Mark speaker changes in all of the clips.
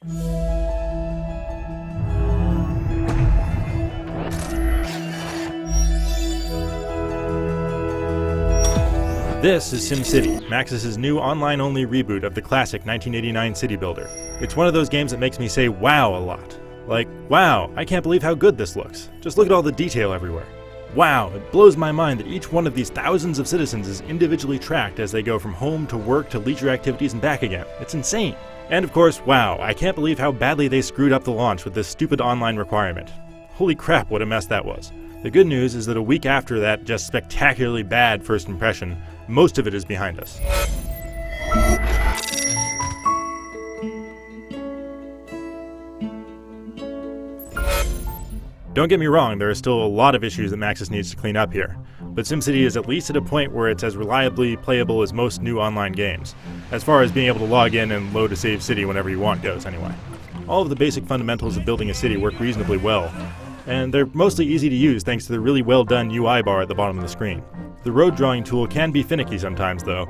Speaker 1: This is SimCity, Maxis' new online-only reboot of the classic 1989 city builder. It's one of those games that makes me say wow a lot. Like, wow, I can't believe how good this looks. Just look at all the detail everywhere. Wow, it blows my mind that each one of these thousands of citizens is individually tracked as they go from home to work to leisure activities and back again. It's insane. And of course, wow, I can't believe how badly they screwed up the launch with this stupid online requirement. Holy crap, what a mess that was. The good news is that a week after that just spectacularly bad first impression, most of it is behind us. Don't get me wrong, there are still a lot of issues that Maxis needs to clean up here, but SimCity is at least at a point where it's as reliably playable as most new online games, as far as being able to log in and load a saved city whenever you want goes anyway. All of the basic fundamentals of building a city work reasonably well, and they're mostly easy to use thanks to the really well done UI bar at the bottom of the screen. The road drawing tool can be finicky sometimes though,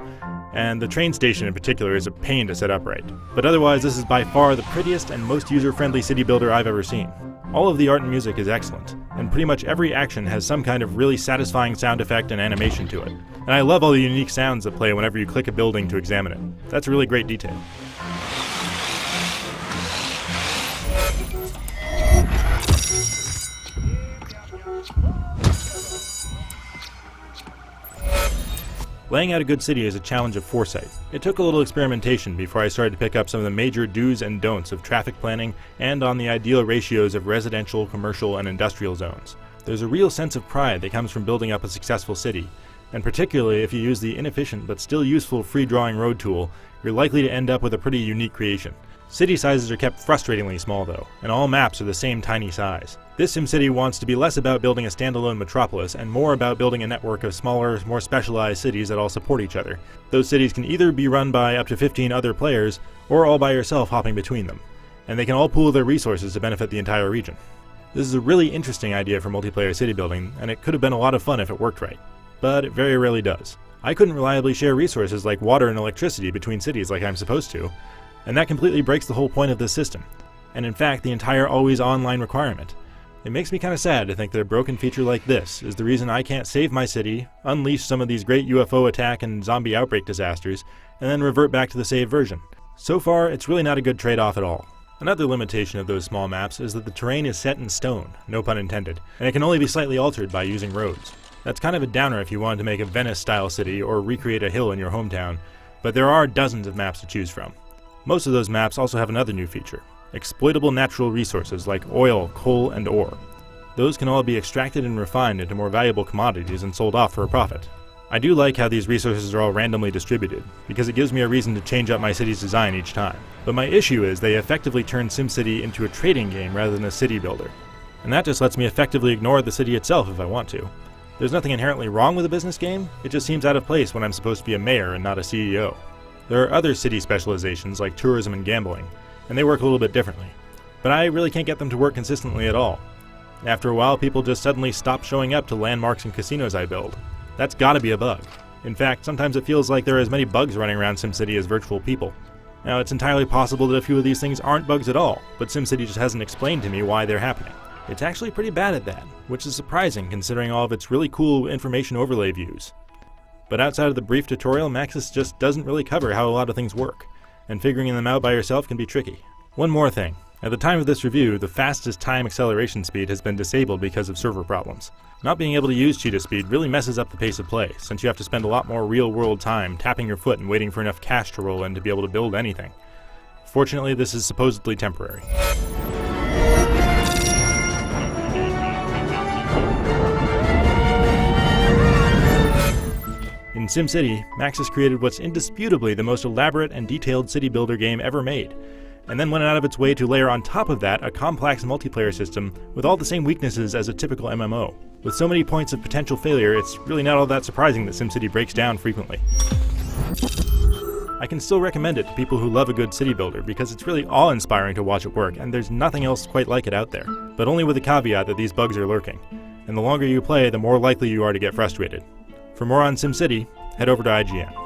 Speaker 1: and the train station in particular is a pain to set up right. But otherwise this is by far the prettiest and most user-friendly city builder I've ever seen. All of the art and music is excellent, and pretty much every action has some kind of really satisfying sound effect and animation to it. And I love all the unique sounds that play whenever you click a building to examine it. That's a really great detail. Laying out a good city is a challenge of foresight. It took a little experimentation before I started to pick up some of the major do's and don'ts of traffic planning and on the ideal ratios of residential, commercial, and industrial zones. There's a real sense of pride that comes from building up a successful city, and particularly if you use the inefficient but still useful free-drawing road tool, you're likely to end up with a pretty unique creation. City sizes are kept frustratingly small though, and all maps are the same tiny size. This SimCity wants to be less about building a standalone metropolis and more about building a network of smaller, more specialized cities that all support each other. Those cities can either be run by up to 15 other players, or all by yourself hopping between them. And they can all pool their resources to benefit the entire region. This is a really interesting idea for multiplayer city building, and it could have been a lot of fun if it worked right. But it very rarely does. I couldn't reliably share resources like water and electricity between cities like I'm supposed to, and that completely breaks the whole point of this system, and in fact the entire always online requirement. It makes me kind of sad to think that a broken feature like this is the reason I can't save my city, unleash some of these great UFO attack and zombie outbreak disasters, and then revert back to the saved version. So far, it's really not a good trade-off at all. Another limitation of those small maps is that the terrain is set in stone, no pun intended, and it can only be slightly altered by using roads. That's kind of a downer if you wanted to make a Venice-style city or recreate a hill in your hometown, but there are dozens of maps to choose from. Most of those maps also have another new feature: exploitable natural resources like oil, coal, and ore. Those can all be extracted and refined into more valuable commodities and sold off for a profit. I do like how these resources are all randomly distributed, because it gives me a reason to change up my city's design each time. But my issue is they effectively turn SimCity into a trading game rather than a city builder. And that just lets me effectively ignore the city itself if I want to. There's nothing inherently wrong with a business game, it just seems out of place when I'm supposed to be a mayor and not a CEO. There are other city specializations like tourism and gambling, and they work a little bit differently. But I really can't get them to work consistently at all. After a while, people just suddenly stop showing up to landmarks and casinos I build. That's gotta be a bug. In fact, sometimes it feels like there are as many bugs running around SimCity as virtual people. Now, it's entirely possible that a few of these things aren't bugs at all, but SimCity just hasn't explained to me why they're happening. It's actually pretty bad at that, which is surprising considering all of its really cool information overlay views. But outside of the brief tutorial, Maxis just doesn't really cover how a lot of things work, and figuring them out by yourself can be tricky. One more thing. At the time of this review, the fastest time acceleration speed has been disabled because of server problems. Not being able to use cheetah speed really messes up the pace of play, since you have to spend a lot more real-world time tapping your foot and waiting for enough cash to roll in to be able to build anything. Fortunately, this is supposedly temporary. In SimCity, Maxis created what's indisputably the most elaborate and detailed city builder game ever made, and then went out of its way to layer on top of that a complex multiplayer system with all the same weaknesses as a typical MMO. With so many points of potential failure, it's really not all that surprising that SimCity breaks down frequently. I can still recommend it to people who love a good city builder because it's really awe-inspiring to watch it work, and there's nothing else quite like it out there. But only with the caveat that these bugs are lurking, and the longer you play, the more likely you are to get frustrated. For more on SimCity, head over to IGN.